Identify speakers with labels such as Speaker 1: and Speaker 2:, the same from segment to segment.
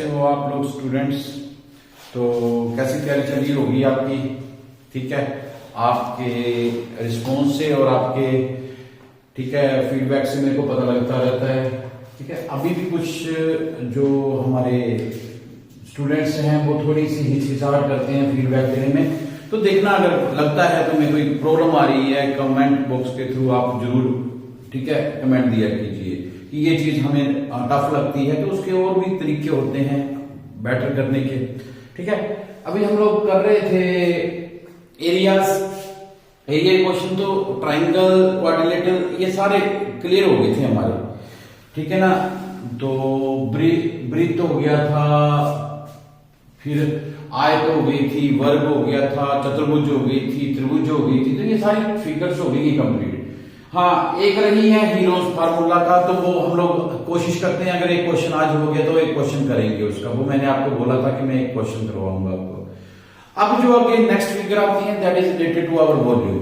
Speaker 1: कैसे हो आप लोग स्टूडेंट्स। तो कैसी तैयारी चल रही होगी आपकी। ठीक है, आपके रिस्पॉन्स से और आपके ठीक है फीडबैक से मेरे को पता लगता रहता है। ठीक है, अभी भी कुछ जो हमारे स्टूडेंट्स हैं वो थोड़ी सी हिचकिचाहट करते हैं फीडबैक देने में। तो देखना, अगर लगता है तो मेरे को एक प्रॉब्लम आ रही है, कमेंट बॉक्स के थ्रू आप जरूर ठीक है कमेंट दिया कीजिए कि ये चीज हमें टफ लगती है, तो उसके और भी तरीके होते हैं बेटर करने के। ठीक है, अभी हम लोग कर रहे थे एरिया क्वेश्चन, तो ट्राइंगल, क्वाड्रिलेटरल ये सारे क्लियर हो गए थे हमारे। ठीक है ना, तो ब्रीथ हो गया था, फिर आयत हो गई थी, वर्ग हो गया था, चतुर्भुज हो गई थी, त्रिभुज हो गई थी, तो ये सारी फिगर्स हो गई कंप्लीट। हाँ, एक रही है हीरोज फार्मूला का, तो वो हम लोग कोशिश करते हैं, अगर एक क्वेश्चन आज हो गया तो एक क्वेश्चन करेंगे उसका। वो मैंने आपको बोला था कि मैं एक क्वेश्चन करवाऊंगा आपको। अब जो आगे नेक्स्ट फिगर आती है that is related to our volume.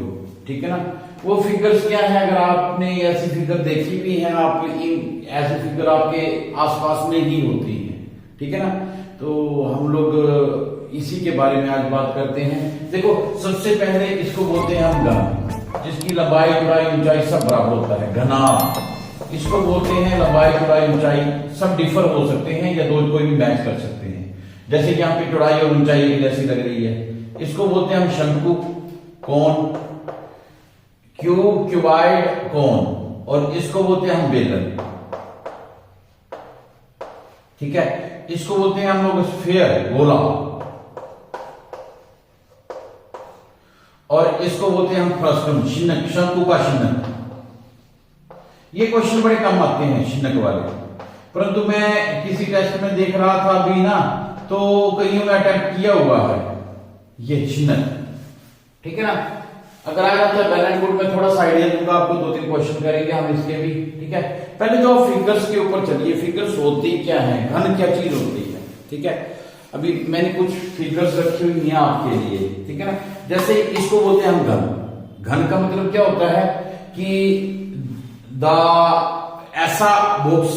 Speaker 1: ठीक है ना, वो फिगर्स क्या है, अगर आपने ऐसी फिगर देखी भी है, आप ऐसी फिगर आपके आसपास में ही होती है। ठीक है ना, तो हम लोग इसी के बारे में आज बात करते हैं। देखो, सबसे पहले इसको बोलते हैं हम घन, जिसकी लंबाई, चौड़ाई, ऊंचाई सब बराबर होता है, घना। इसको बोलते हैं लंबाई, चौड़ाई, ऊंचाई सब डिफर हो सकते हैं या दो कोई भी मैच कर सकते हैं। जैसे कि यहाँ पे चौड़ाई और ऊंचाई एक जैसी लग रही है, इसको बोलते हैं हम शंकु, कोण, क्यूब, क्यूबाइड, कोण, और इसको बोलते हैं हम बेलन। ठीक है, इसको बोलते हैं हम लोग स्फीयर, गोला, और इसको बोलते हैं हम फ्रस्टम, शिनक, शंकु का शिनक। ये क्वेश्चन बड़े कम आते हैं शिनक वाले, परंतु मैं किसी टेस्ट में देख रहा था अभी ना, तो कईयों ने अटेम्प्ट किया हुआ है ये शिनक। ठीक है ना, अगर आ जाता है वेल एंड गुड, मैं थोड़ा सा आइडिया दूंगा आपको, 2-3 क्वेश्चन करेंगे हम इसके भी। ठीक है, पहले तो फिगर्स के ऊपर चलिए, फिगर्स होती क्या है, घन क्या चीज होती है। ठीक है, अभी मैंने कुछ फिगर्स रखी हुई हैं आपके लिए। ठीक है ना, जैसे इसको बोलते हैं हम घन। घन का मतलब क्या होता है कि ऐसा बॉक्स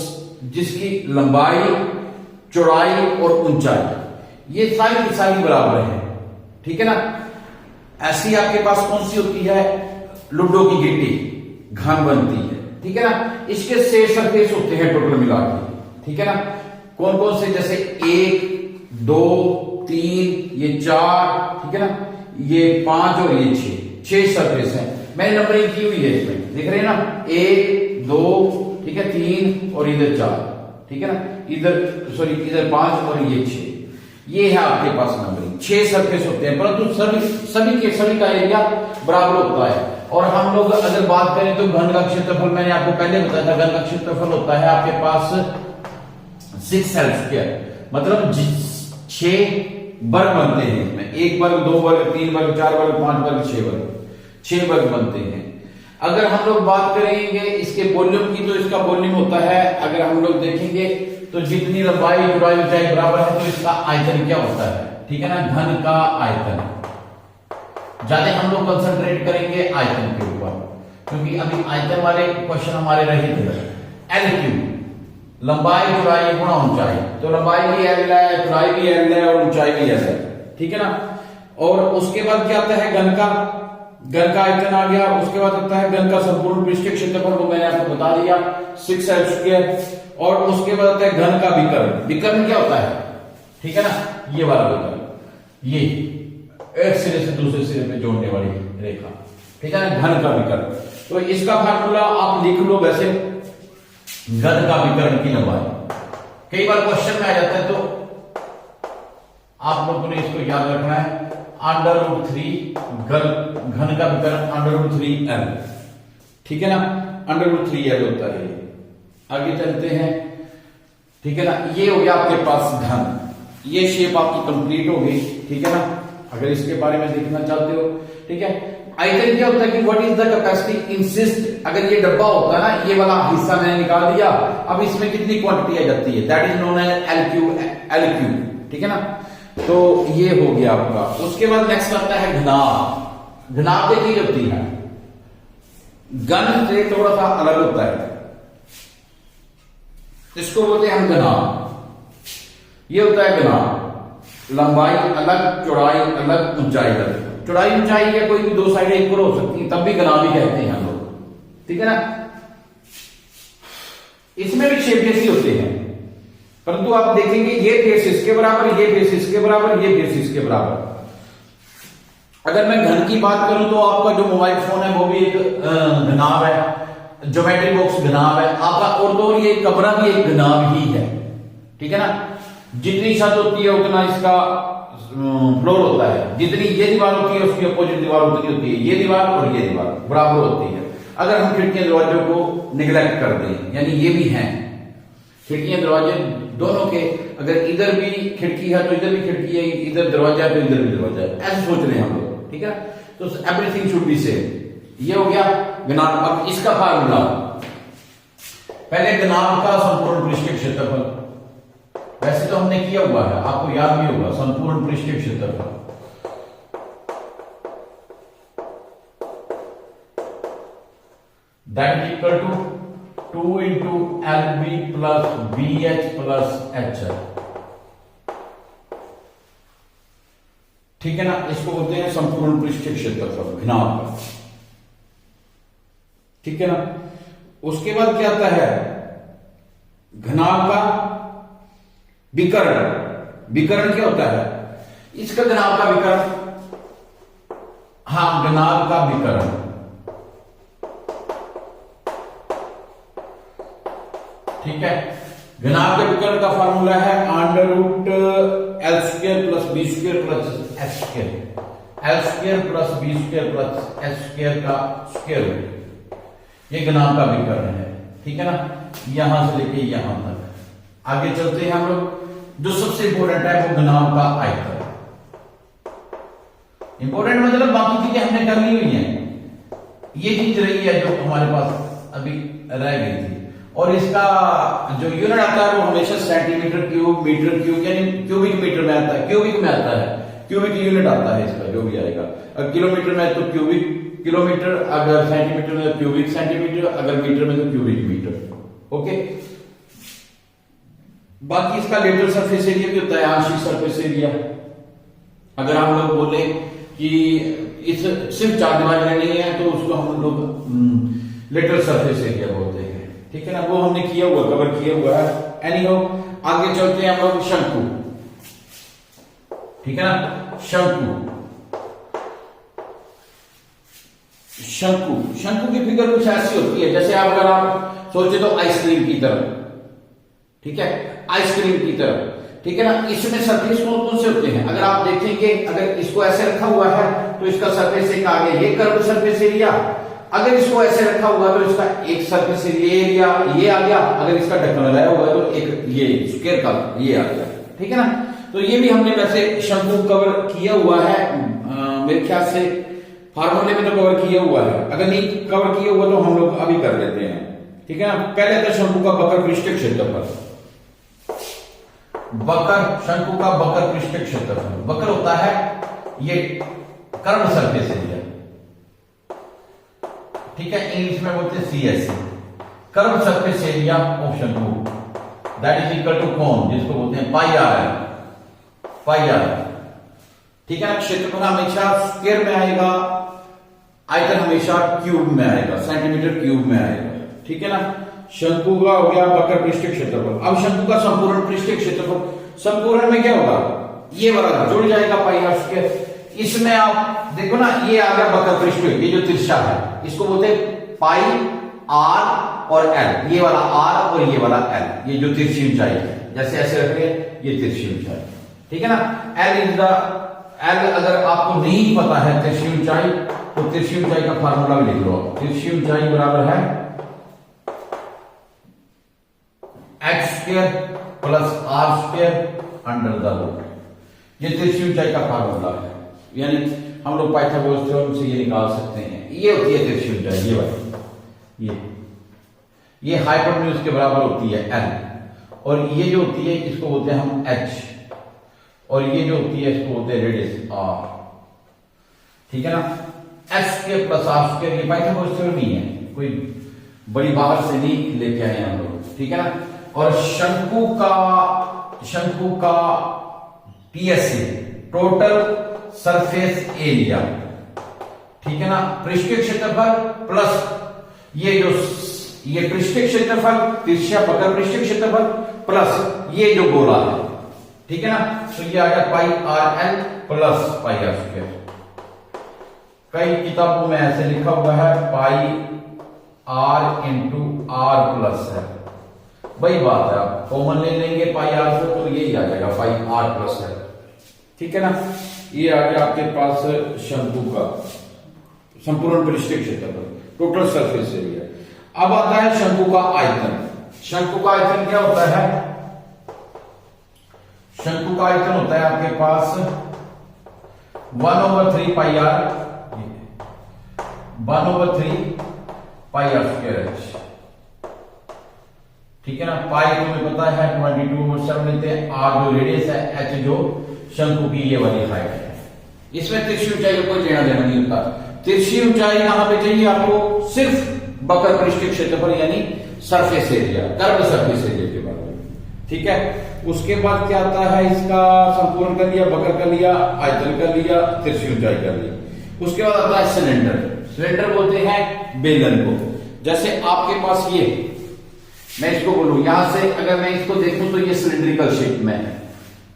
Speaker 1: जिसकी लंबाई, चौड़ाई और ऊंचाई ये सारी की सारी बराबर है। ठीक है ना, ऐसी आपके पास कौन सी होती है, लूडो की गिट्टी घन बनती है। ठीक है ना, इसके 6 सरफेस होते हैं टोटल मिला के। ठीक है ना, कौन कौन से, जैसे 1, 2, 3, ये 4, ठीक है ना, ये 5 और ये 6 सरफेस है। मैंने नंबरिंग की हुई है इसमें, देख रहे हैं ना, 1, 2, ठीक है, 3 और इधर 4। ठीक है ना, इधर 5 और ये 6। ये है आपके पास नंबरिंग, 6 सरफेस होते हैं, परंतु सभी का एरिया बराबर होता है। और हम लोग अगर बात करें तो घन का क्षेत्रफल, मैंने आपको पहले बताया था, घन का क्षेत्रफल होता है आपके पास 6 सेल स्क्वायर, मतलब 6 वर्ग बनते हैं इसमें, 1 वर्ग, 2 वर्ग, 3 वर्ग, 4 वर्ग, 5 वर्ग, 6 वर्ग बनते हैं। अगर हम लोग बात करेंगे इसके वॉल्यूम की, तो इसका वॉल्यूम होता है, अगर हम लोग देखेंगे तो जितनी लंबाई, चौड़ाई, ऊंचाई बराबर है, तो इसका आयतन क्या होता है। ठीक है ना, घन का आयतन। ज्यादा हम लोग कंसंट्रेट करेंगे आयतन के ऊपर, क्योंकि अभी आयतन वाले क्वेश्चन हमारे रहे थे। एल क्यूब, लंबाई, चौड़ाई गुणा ऊंचाई, तो लंबाई भी एल है, चौड़ाई भी एल है और ऊंचाई भी एल है। ठीक है ना, और उसके बाद क्या आता है, घन का आयतन आ गया। उसके बाद आता है घन का संपूर्ण पृष्ठीय क्षेत्रफल, वो मैंने आपको बता दिया 6 एल स्क्वायर। और उसके बाद आता है घन का विकर्ण। विकर्ण क्या होता है, ठीक है ना, ये वाला विकर्ण, ये एक सिरे से दूसरे सिरे पे जोड़ने वाली रेखा। ठीक है ना, घन का विकर्ण। तो इसका फार्मूला आप लिख लो वैसे, घन का विकर्ण की लंबाई। कई बार क्वेश्चन में आ जाता है, तो आप लोगों ने इसको याद रखना है, √3 घन का विकर्ण √3l। ठीक है ना, √3l होता है। आगे चलते हैं। ठीक है ना, ये हो गया आपके पास घन, ये शेप आपकी कंप्लीट हो गई। ठीक है ना, अगर इसके बारे में देखना चाहते हो। ठीक है, आयतन क्या होता है कि what is the capacity insist, अगर ये डब्बा होता है ना, ये वाला हिस्सा मैंने निकाल दिया, अब इसमें कितनी क्वांटिटी आ जाती है, that is known as L cube. ठीक है ना, तो ये हो गया आपका। उसके बाद नेक्स्ट आता है घनाभ। घनाभ क्या चीज होती है, घन से थोड़ा सा अलग होता है, इसको बोलते हैं हम घनाभ। ये होता है घनाभ, लंबाई अलग, चौड़ाई अलग, ऊंचाई अलग। चौड़ाई ऊंचाई या कोई भी दो साइडें इक्वल हो सकती है, तब भी घनाभ ही कहते हैं हम लोग, ठीक है ना। इसमें भी शेप जैसी होते हैं, परंतु आप देखेंगे ये फेस इसके बराबर, ये फेस इसके बराबर, ये फेस इसके बराबर। अगर मैं घन की बात करूं तो आपका जो मोबाइल फोन है वो भी एक घनाभ है, ज्योमेट्री बॉक्स घनाभ है आपका, और तो ये कमरा भी एक घनाभ ही है, ठीक है ना। जितनी छत होती है उतना इसका फ्लोर होता है, जितनी ये दीवार होती है उसकी अपोजिट दीवार उतनी होती है, ये दीवार और ये दीवार बराबर होती है। अगर हम खिड़कियां दरवाजों को निगलेक्ट कर दें, यानी ये भी हैं खिड़कियां दरवाजे दोनों के, अगर इधर भी खिड़की है तो इधर भी खिड़की है, इधर दरवाजा है तो इधर भी दरवाजा है, ऐसे सोच रहे हैं हम लोग, ठीक है। तो एवरीथिंग शुड बी सेम। ये हो गया घनाभ। अब इसका फार्मूला, पहले घनाभ का संपूर्ण पृष्ठीय क्षेत्रफल, वैसे तो हमने किया हुआ है, आपको याद भी होगा, संपूर्ण पृष्ठीय क्षेत्रफल that is equal to 2 into LB plus BH plus HL, ठीक है ना। इसको बोलते हैं संपूर्ण पृष्ठीय क्षेत्रफल घनाभ का, ठीक है ना। उसके बाद क्या आता है घनाभ का विकर्ण। विकर्ण क्या होता है इसका, घनाभ का विकर्ण, हाँ घनाभ का विकर्ण, ठीक है। घनाभ के विकर्ण का फार्मूला है √L² plus B² plus H², L² plus B² plus H² का स्क्वायर रूट, ये घनाभ का विकर्ण है, ठीक है ना। यहां से लेके यहां तक आगे चलते हैं हम लोग। जो सबसे इंपॉर्टेंट है वो घनाभ का आयतन। इंपॉर्टेंट मतलब बाकी चीजें हमने कर ली हुई हैं, ये चीज रही है जो हमारे पास अभी रह गई थी। और इसका जो यूनिट आता है वो हमेशा सेंटीमीटर क्यूब, मीटर क्यूब, यानी क्यूबिक मीटर में आता है, क्यूबिक में आता है, क्यूबिक यूनिट आता है इसका जो भी आएगा। अगर किलोमीटर में तो क्यूबिक किलोमीटर, अगर सेंटीमीटर में तो क्यूबिक सेंटीमीटर, अगर मीटर में तो क्यूबिक मीटर, ओके। बाकी इसका लेटरल सरफेस एरिया भी होता है, आंशिक सरफेस एरिया। अगर हम लोग बोले कि इस सिर्फ चार दीवार लेनी है तो उसको हम लोग लेटरल सरफेस एरिया बोलते हैं, ठीक है ना। वो हमने किया हुआ, कवर किया हुआ है। एनीहाउ आगे चलते हैं हम लोग शंकु, ठीक है ना। शंकु शंकु शंकु की फिगर कुछ ऐसी होती है, जैसे आप अगर आप सोचे तो आइसक्रीम की तरह, ठीक है, आइसक्रीम की तरह, ठीक है ना। इसमें सरफेस कौन कौन से होते हैं, अगर आप देखेंगे, अगर इसको ऐसे रखा हुआ है तो इसका सरफेस एक आगे ये कर्व सरफेस एरिया, अगर इसको ऐसे रखा हुआ तो इसका एक सरफेस एरिया ये आ गया, अगर इसका ढक्कन लगाया हुआ तो एक ये स्क्वायर का ये आ गया, ठीक है ना। तो ये भी हमने वैसे शंकु कवर किया हुआ है, मेरे ख्याल से फार्मूले में तो कवर किया हुआ है, अगर नहीं कवर किया हुआ तो हम लोग अभी कर लेते हैं, ठीक है ना। पहले तो शंकु का वक्र पृष्ठीय क्षेत्रफल, वक्र शंकु का वक्र पृष्ठीय क्षेत्रफल, वक्र होता है ये कर्व सरफेस एरिया, ठीक है, इंग्लिश में बोलते हैं CSE, curve surface area of शंकु, दैट इज इक्वल टू कोण, जिसको बोलते हैं पाई आर, ठीक है ना। क्षेत्रफल हमेशा स्क्वायर में आएगा, आयतन हमेशा क्यूब में आएगा, सेंटीमीटर क्यूब में आएगा, ठीक है ना। शंकु का हो गया वक्र पृष्ठीय क्षेत्रफल। अब शंकु का संपूर्ण पृष्ठीय क्षेत्रफल, संपूर्ण में क्या होगा, ये वाला जुड़ जाएगा पाई आर स्क्वायर। इसमें आप देखो ना, ये आ गया वक्र पृष्ठीय, ये जो तिरछा है इसको बोलते हैं पाई आर और एल, ये वाला आर और ये वाला एल, ये जो तिरछी ऊंचाई है, जैसे ऐसे रख रहे हैं ये तिरछी ऊंचाई, ठीक है ना। एल इज द एल, अगर आपको नहीं पता है तिरछी ऊंचाई तो तिरछी ऊंचाई का फार्मूला भी लिख लो। तिरछी ऊंचाई बराबर है x² plus r² under the root, ये तिरछी ऊंचाई का फार्मूला है, यानी हम लोग पाइथागोरस थ्योरम से ये निकाल सकते हैं। ये होती है तिरछी ऊंचाई, ये वाली, ये हाइपोटेन्यूज के बराबर होती है l, और ये जो होती है इसको बोलते हैं हम h, और ये जो होती है इसको बोलते हैं रेडियस r, ठीक है ना। x² प्लस r², ये पाइथागोरस थ्योरम ही है, कोई बड़ी बाहर से नहीं लेके आए हम लोग, ठीक है ना। और शंकु शंकु का TSE, टोटल सरफेस एरिया, ठीक है ना, पृष्ठीय क्षेत्रफल प्लस ये पृष्ठीय क्षेत्रफल, तिरछा बकर पृष्ठीय क्षेत्रफल प्लस ये जो गोला है, ठीक है ना, तो ये आ गया पाई RL plus pi R square. कई किताबों में ऐसे लिखा हुआ है पाई R इंटू R प्लस है, वही बात है, आप कॉमन ले लेंगे पाई R को तो यही आ जाएगा पाई R प्लस है, ठीक है ना। ये आ गया आपके पास शंकु का संपूर्ण पृष्ठीय क्षेत्रफल, टोटल सरफेस एरिया। अब आता है शंकु का आयतन। शंकु का आयतन क्या होता है? शंकु का आयतन होता है आपके पास 1/3 पाई R, 1/3 पाई R स्क्वायर H, ठीक है ना। पाई को हमें पता है 22/7 लेते हैं, R जो रेडियस है, H जो शंकु की ये वाली हाइट है। इसमें तिरछी ऊंचाई का कोई लेना देना नहीं होता। तिरछी ऊंचाई कहां पे चाहिए आपको? सिर्फ बकर पृष्ठीय क्षेत्रफल यानी surface area, curve surface area के बारे में, ठीक है। उसके बाद क्या आता है? इसका संपूर्ण कर लिया, बकर कर लिया, आयतन कर लिया, तिरछी ऊंचाई कर लिया। उसके बाद आता है सिलेंडर। सिलेंडर बोलते हैं बेलन को। जैसे आपके पास ये, मैं इसको बोलूं यहां से, अगर मैं इसको देखूं तो ये सिलिंड्रिकल शेप में है,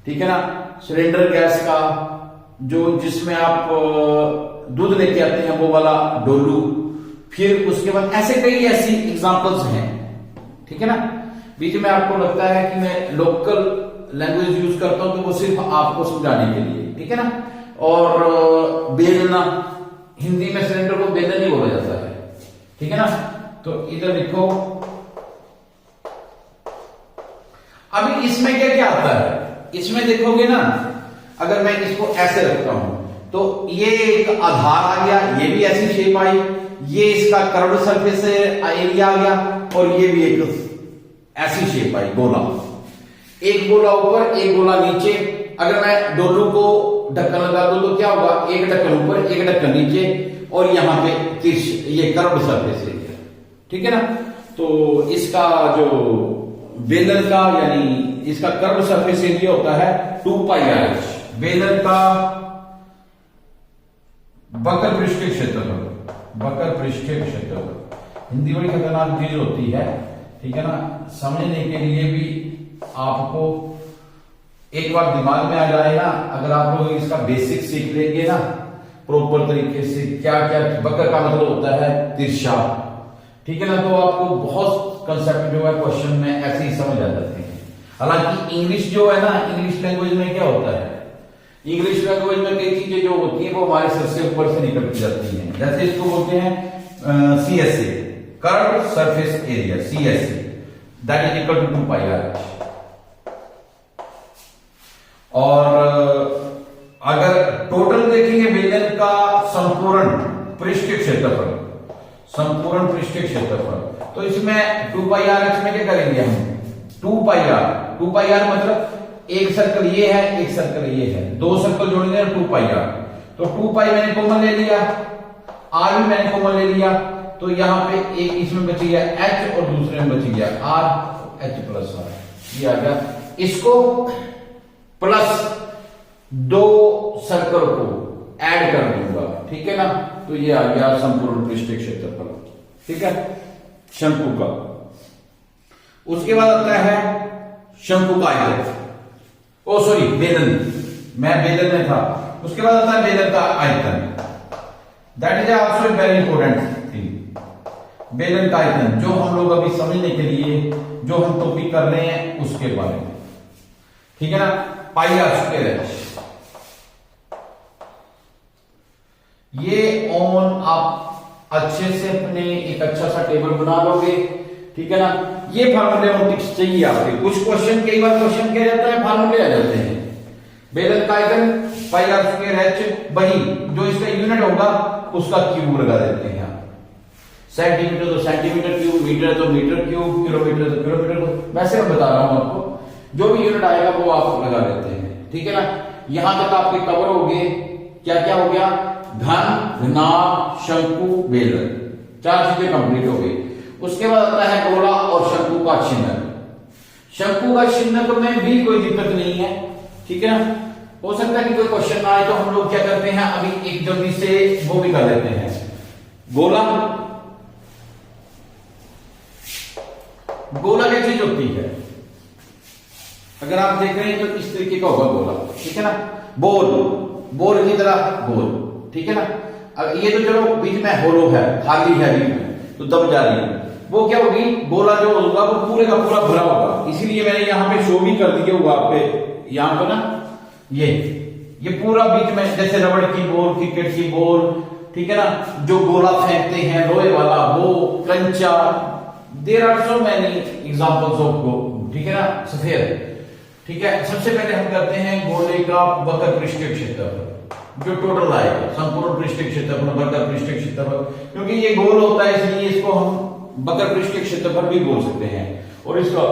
Speaker 1: ठीक है ना। सिलेंडर गैस का जो जिसमें आप दूध लेके आते हैं वो वाला डोलू, फिर उसके बाद ऐसे कई ऐसी एग्जांपल्स हैं, ठीक है ना। बीच में आपको लगता है कि मैं लोकल लैंग्वेज यूज करता हूं तो वो सिर्फ आपको समझाने के लिए, ठीक है ना। और बेलना, हिंदी में सिलेंडर को बेलन ही बोला जाता है, ठीक है ना। तो इधर देखो, अभी इसमें क्या क्या आता है? इसमें देखोगे ना, अगर मैं इसको ऐसे रखता हूं तो ये एक आधार आ गया, ये भी ऐसी शेप आई, ये इसका कर्व सरफेस एरिया आ गया, और ये भी एक ऐसी शेप आई, गोला। एक गोला ऊपर, एक गोला नीचे। अगर मैं डोलू को ढक्कन लगा दूं तो क्या होगा? एक ढक्कन ऊपर, एक ढक्कन नीचे, और यहां पे ये कर्व सरफेस एरिया, ठीक है ना। तो इसका जो बेलन का यानी इसका कर्व सरफेस एरिया होता है 2 पाई RH। बेलन का बकर पृष्ठीय क्षेत्रफल, बकर पृष्ठीय क्षेत्रफल हिंदी बड़ी खतरनाक चीज होती है, ठीक है ना। समझने के लिए भी आपको एक बार दिमाग में आ जाए ना, अगर आप लोग इसका बेसिक सीख लेंगे ना प्रॉपर तरीके से, क्या क्या बकर का मतलब होता है तिरछा, ठीक है ना, तो आपको बहुत कंसेप्ट जो है क्वेश्चन में ऐसे ही समझ आ जाते हैं। हालांकि इंग्लिश जो है ना, इंग्लिश लैंग्वेज में क्या होता है? इंग्लिश लैंग्वेज में कई चीजें जो होती है वो हमारे सर से ऊपर से निकल जाती हैं। जैसे इसको बोलते हैं CSA, curve surface area, CSA, that is equal to 2 pi RH। और अगर टोटल देखेंगे बेलन का संपूर्ण पृष्ठीय क्षेत्रफल, संपूर्ण पृष्ठीय क्षेत्रफल, तो इसमें 2 पाई RH में क्या करेंगे हम? 2 पाई R, 2 पाई R मतलब एक सर्कल ये है, एक सर्कल ये है, दो सर्कल जोड़ेंगे 2 पाई R। तो 2 पाई मैंने कॉमन ले लिया, R भी मैंने कॉमन ले लिया, तो यहां पे एक इसमें बच गया H और दूसरे में बच गया R, H प्लस R, ये आ गया। इसको प्लस 2 सर्कल को ऐड कर दूंगा, ठीक है ना, तो ये आ गया संपूर्ण पृष्ठीय क्षेत्रफल, ठीक है, शंकु का। उसके बाद आता है शंकु का आयतन, ओ सॉरी बेलन, मैं बेलन में था। उसके बाद आता है बेलन का आयतन, that is also very important thing. बेलन का आयतन जो हम लोग अभी समझने के लिए जो हम टॉपिक कर रहे हैं उसके बारे में, ठीक है ना। पाई R स्क्वायर H, ये ऑन आप अच्छे से अपने एक अच्छा सा टेबल बना लोगे, ठीक है ना। ये फार्मूले और टिप्स चाहिए आपके। कुछ क्वेश्चन, कई बार क्वेश्चन क्या जाता है, फार्मूले आ जाते हैं। बेलन का आयतन पाई R स्क्वायर H, वही जो इसका यूनिट होगा उसका क्यूब लगा देते हैं। सेंटीमीटर तो सेंटीमीटर क्यूब, मीटर तो मीटर क्यूब, किलोमीटर तो किलोमीटर। वैसे मैं बता रहा हूं आपको, जो भी यूनिट आएगा वो आप लगा देते हैं, ठीक है ना। यहां तक आपके कवर हो गए। क्या क्या हो गया? घन, घनाभ, शंकु, बेलन, 4 चीजें कंप्लीट हो गई। उसके बाद आता है गोला और शंकु का चिन्ह। शंकु का चिन्ह में भी कोई दिक्कत नहीं है, ठीक है ना। हो सकता है कि कोई क्वेश्चन ना आए तो हम लोग क्या करते हैं, अभी एक जल्दी से वो भी कर लेते हैं। गोला, गोला क्या चीज होती है, अगर आप देख रहे हैं तो इस तरीके का होगा गोला, ठीक है ना। बोल, बोल की तरह गोल, ठीक है ना। अब ये तो चलो बीच में होलो है, खाली है बीच में, तो दब जा रही है, वो क्या होगी, गोला जो होगा वो पूरे का पूरा भरा होगा। इसीलिए मैंने यहां पे शो भी कर दिया हुआ आपके यहां पर ना, ये पूरा बीच में, जैसे रबड़ की बॉल, क्रिकेट की बॉल, ठीक है ना, जो गोला फेंकते हैं लोहे वाला वो, कंचा, there are so many examples of go, ठीक है ना, सफेद, ठीक है। सबसे पहले हम करते हैं गोले का वक्र पृष्ठीय क्षेत्रफल, जो टोटल आएगा, संपूर्ण पृष्ठीय क्षेत्रफल, वक्र पृष्ठीय क्षेत्रफल, क्योंकि ये गोल होता है इसलिए इसको हम वक्र पृष्ठीय क्षेत्रफल भी बोल सकते हैं, और इसका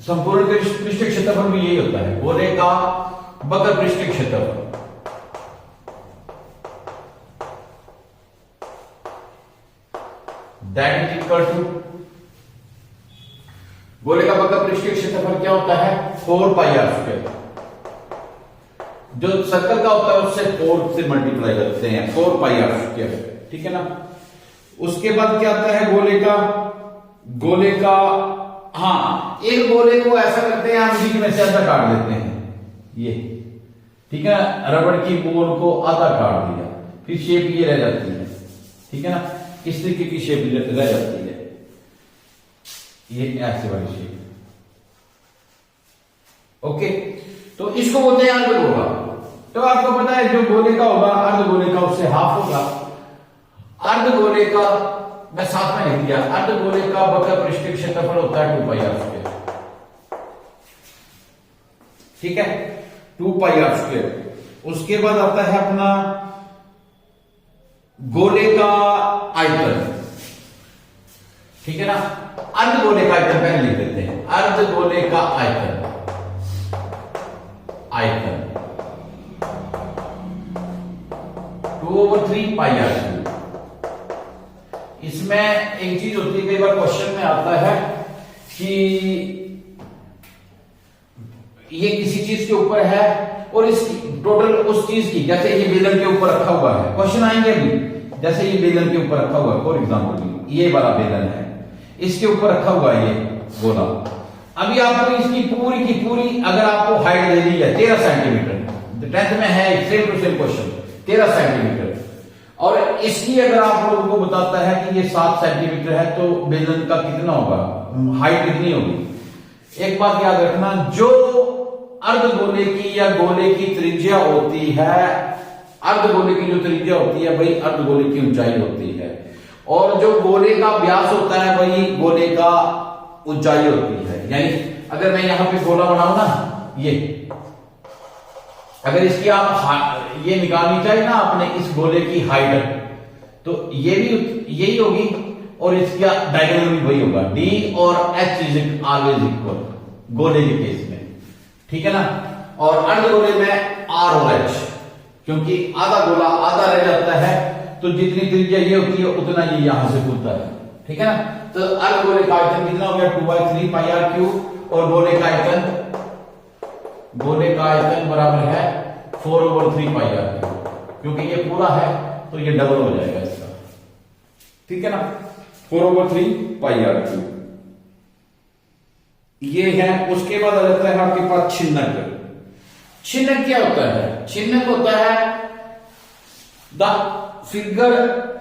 Speaker 1: संपूर्ण पृष्ठीय क्षेत्रफल भी यही होता है, गोले का वक्र पृष्ठीय क्षेत्रफल। दैट इज इक्वल टू, गोले का वक्र पृष्ठीय क्षेत्रफल क्या होता है, 4 पाई आर स्क्वायर। जो सर्कल का होता है उससे 4 से मल्टीप्लाई करते हैं, 4 पाई आर स्क्वायर, ठीक है ना। उसके बाद क्या आता है गोले का हाँ, एक गोले को ऐसा करते हैं हम बीच में से ऐसा काट देते हैं, ये, ठीक है ना। रबड़ की बॉल को आधा काट दिया, फिर शेप ये रह जाती है, ठीक है ना, इस तरीके की शेप रह जाती है, ये ऐसे वाली शेप, ओके। तो इसको बोलते हैं अर्धगोला। तो आपको पता है जो गोले का होगा अर्धगोले का उससे हाफ होगा। अर्धगोले का मैं साथ में लिख दिया, अर्धगोले का वक्र पृष्ठीय क्षेत्रफल होता है 2 पाई आर स्क्वायर, ठीक है, 2 पाई आर स्क्वायर। उसके बाद आता है अपना गोले का आयतन, ठीक है ना। अर्धगोले का आयतन पहले लिख देते हैं, अर्धगोले का आयतन 2/3 पाई आर क्यूब। इसमें एक चीज होती है, कई बार क्वेश्चन में आता है कि ये किसी चीज के ऊपर है और इसकी टोटल उस चीज की, जैसे ये बेलन के ऊपर रखा हुआ है, क्वेश्चन आएंगे अभी, जैसे ये बेलन के ऊपर रखा हुआ है, फॉर एग्जाम्पल ये वाला बेलन है, इसके ऊपर रखा हुआ है ये गोला। अभी आपको इसकी पूरी की पूरी अगर आपको हाइट दे दी है 13 सेंटीमीटर, 10th में है same to same question, 13 centimetre, और इसकी अगर आप लोगों को बताता है कि ये 7 सेंटीमीटर है, तो बेलन का कितना होगा, हाइट कितनी होगी। एक बात याद रखना, जो अर्धगोले की या गोले की त्रिज्या होती है, अर्धगोले की जो त्रिज्या होती है वही अर्धगोले की ऊंचाई होती है, और जो गोले का व्यास होता है वही गोले का ऊंचाई होती है। यानी अगर मैं यहां पे गोला बनाऊं ना, ये अगर इसकी आप ये निकालनी चाहिए ना आपने इस गोले की हाइट, तो ये भी यही होगी और इसका डायगोनल भी वही होगा, डी और एच इज ऑलवेज इक्वल गोले के केस में, ठीक है ना। और अर्धगोले में आर और एच, क्योंकि आधा गोला आधा रह जाता है, तो जितनी त्रिज्या ये होती है उतना ये यहां से खुलता है, ठीक है ना। तो अर्धगोले का आयतन कितना हो गया, 2/3 पाई आर क्यूब, और गोले का आयतन बराबर है 4/3 पाई आर क्यूब, क्योंकि ये पूरा है तो ये डबल हो जाएगा इसका, ठीक है ना, 4/3 पाई आर क्यूब ये है। उसके बाद आ जाता है आपके पास छिन्नक। छिन्नक क्या होता है, छिन्नक होता है द फिगर,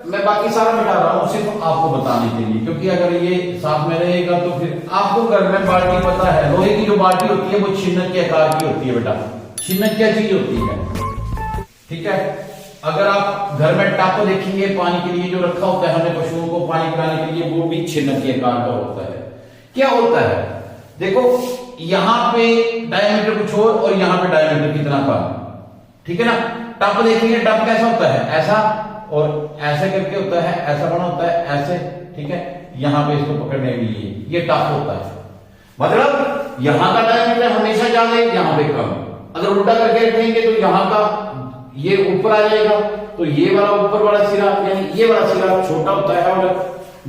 Speaker 1: मैं बाकी सारा मिटा रहा हूं सिर्फ आपको बताने के लिए, क्योंकि अगर ये साथ में रहेगा तो फिर आपको घर में बाल्टी पता है, लोहे की जो बाल्टी होती है वो छिन्नक के आकार की होती है बेटा। छिन्नक क्या चीज होती है, ठीक है। अगर आप घर में टप देखेंगे पानी के लिए जो रखा होता है हमने पशुओं को पानी पिलाने के लिए, वो भी छिन्नक के आकार का होता है। क्या होता है, देखो यहां पे डायमीटर कुछ और यहां पे डायमीटर कितना कम, ठीक है ना। टप देखेंगे, टप कैसा होता है, ऐसा और ऐसे करके होता है, ऐसा बना होता है ऐसे, ठीक है। यहां पे इसको पकड़ने के लिए ये टप होता है, मतलब यहां का डायमीटर हमेशा ज्यादा है, यहां पे कम। अगर उल्टा करके रखेंगे तो यहां का ये ऊपर आ जाएगा, तो ये वाला ऊपर वाला सिरा यानी ये वाला सिरा छोटा होता है और